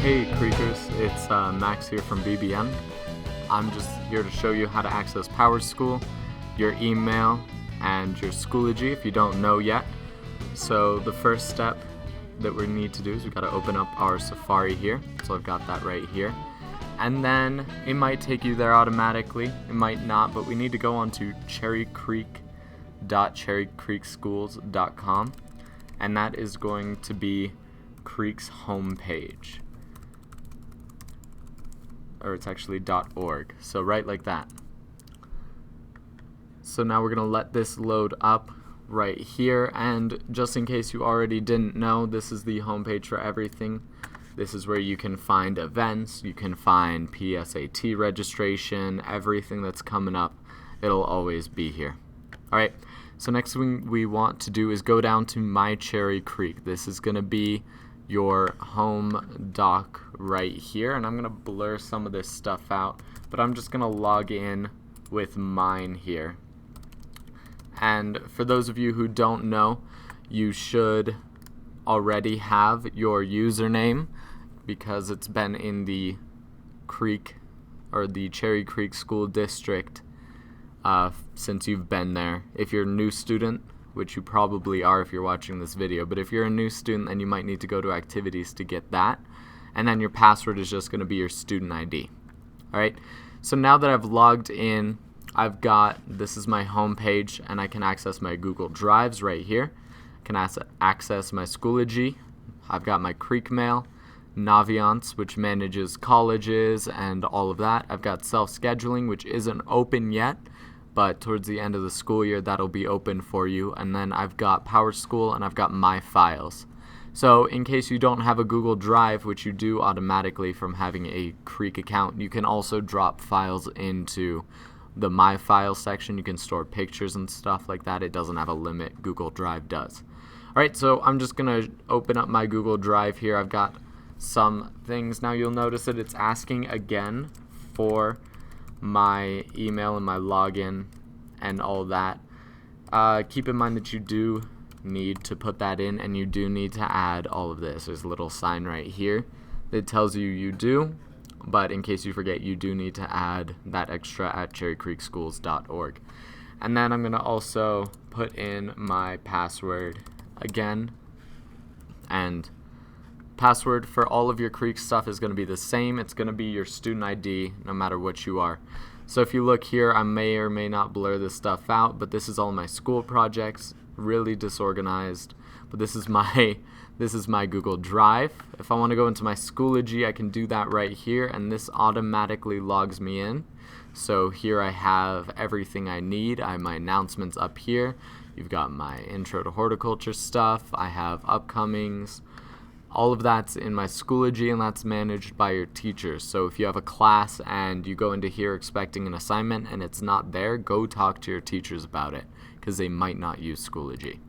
Hey Creekers, it's Max here from BBM. I'm just here to show you how to access PowerSchool, your email, and your Schoology if you don't know yet. So the first step that we need to do is we've got to open up our Safari here. So I've got that right here. And then it might take you there automatically, it might not, but we need to go on to mycherrycreek.cherrycreekschools.com, and that is going to be Creek's homepage. Or it's actually .org, so right like that. So now we're going to let this load up right here, and just in case you already didn't know, this is the homepage for everything. This is where you can find events, you can find PSAT registration, everything that's coming up, it'll always be here. Alright, so next thing we want to do is go down to Mycherrycreek. This is going to be your home doc right here, and I'm going to blur some of this stuff out, but I'm just going to log in with mine here. And for those of you who don't know, you should already have your username because it's been in the Creek or the Cherry Creek School District since you've been there. If you're a new student, which you probably are if you're watching this video, but if you're a new student, then you might need to go to activities to get that, and then your password is just going to be your student ID. Alright, so now that I've logged in, this is my home page, and I can access my Google Drives right here. I can access my Schoology. I've got my Creek Mail, Naviance, which manages colleges and all of that. I've got self-scheduling, which isn't open yet, but towards the end of the school year that'll be open for you. And then I've got PowerSchool and I've got My Files. So in case you don't have a Google Drive, which you do automatically from having a Creek account, you can also drop files into the My Files section. You can store pictures and stuff like that. It doesn't have a limit. Google Drive does. Alright, so I'm just going to open up my Google Drive here. I've got some things. Now you'll notice that it's asking again for my email and my login and all that. Keep in mind that you do need to put that in, and you do need to add all of this. There's a little sign right here that tells you you do, but in case you forget, you do need to add that extra at cherrycreekschools.org. And then I'm going to also put in my password again, and password for all of your Creek stuff is going to be the same. It's going to be your student ID no matter what you are. So if you look here, I may or may not blur this stuff out, but this is all my school projects, really disorganized. But this is my Google Drive. If I want to go into my Schoology, I can do that right here, and this automatically logs me in. So here I have everything I need. I have my announcements up here. You've got my intro to horticulture stuff. I have upcomings. All of that's in my Schoology, and that's managed by your teachers. So if you have a class and you go into here expecting an assignment and it's not there, go talk to your teachers about it because they might not use Schoology.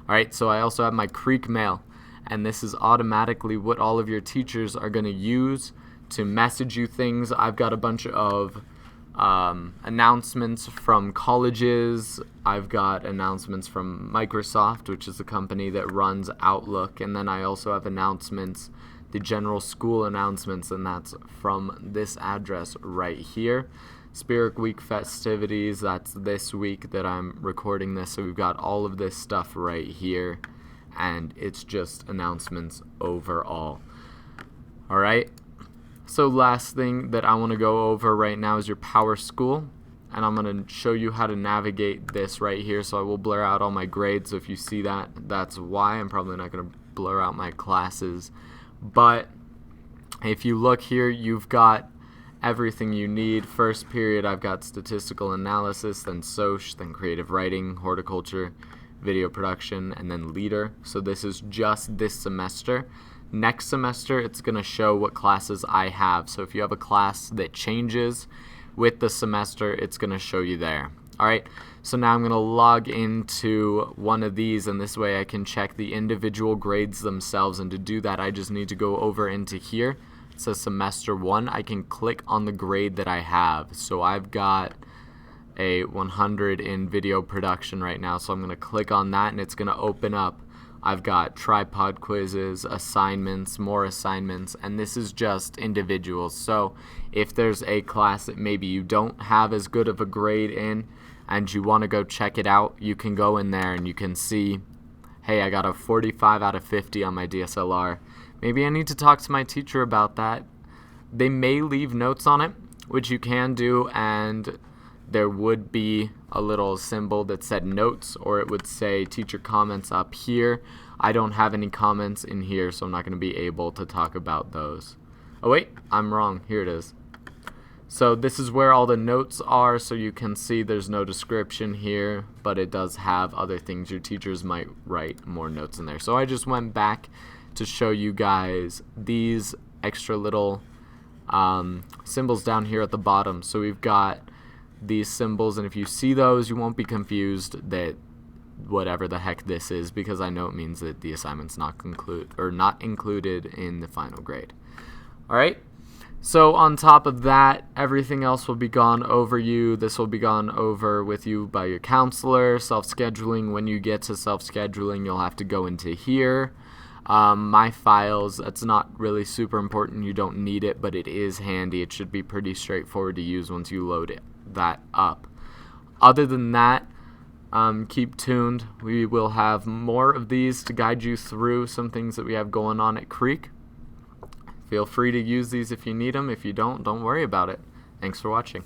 Alright, so I also have my Creek Mail, and this is automatically what all of your teachers are going to use to message you things. I've got a bunch of announcements from colleges. I've got announcements from Microsoft, which is the company that runs Outlook, and then I also have announcements, the general school announcements, and that's from this address right here. Spirit Week festivities, that's this week that I'm recording this, so we've got all of this stuff right here, and it's just announcements overall. Alright, so last thing that I want to go over right now is your PowerSchool, and I'm going to show you how to navigate this right here. So I will blur out all my grades, so if you see that, that's why. I'm probably not going to blur out my classes, but if you look here, you've got everything you need. First period, I've got statistical analysis, then soc, then creative writing, horticulture, video production, and then leader. So this is just this semester. Next semester, it's going to show what classes I have. So if you have a class that changes with the semester, it's going to show you there. Alright, so now I'm going to log into one of these, and this way I can check the individual grades themselves. And to do that, I just need to go over into here. It says semester 1. I can click on the grade that I have. So I've got a 100 in video production right now, so I'm going to click on that, and it's going to open up I've got tripod quizzes, assignments, more assignments, and this is just individuals. So if there's a class that maybe you don't have as good of a grade in and you want to go check it out, you can go in there and you can see, hey, I got a 45 out of 50 on my DSLR. Maybe I need to talk to my teacher about that. They may leave notes on it, which you can do, and there would be a little symbol that said notes, or it would say teacher comments up here. I don't have any comments in here, so I'm not going to be able to talk about those. Oh wait, I'm wrong. Here it is. So this is where all the notes are, so you can see there's no description here, but it does have other things. Your teachers might write more notes in there. So I just went back to show you guys these extra little symbols down here at the bottom. So we've got these symbols, and if you see those, you won't be confused that whatever the heck this is, because I know it means that the assignment's not included in the final grade. All right. So on top of that, everything else will be gone over you. This will be gone over with you by your counselor. Self-scheduling, when you get to self-scheduling, you'll have to go into here. My files, that's not really super important. You don't need it, but it is handy. It should be pretty straightforward to use once you load that up. Other than that, keep tuned. We will have more of these to guide you through some things that we have going on at Creek. Feel free to use these if you need them. If you don't worry about it. Thanks for watching.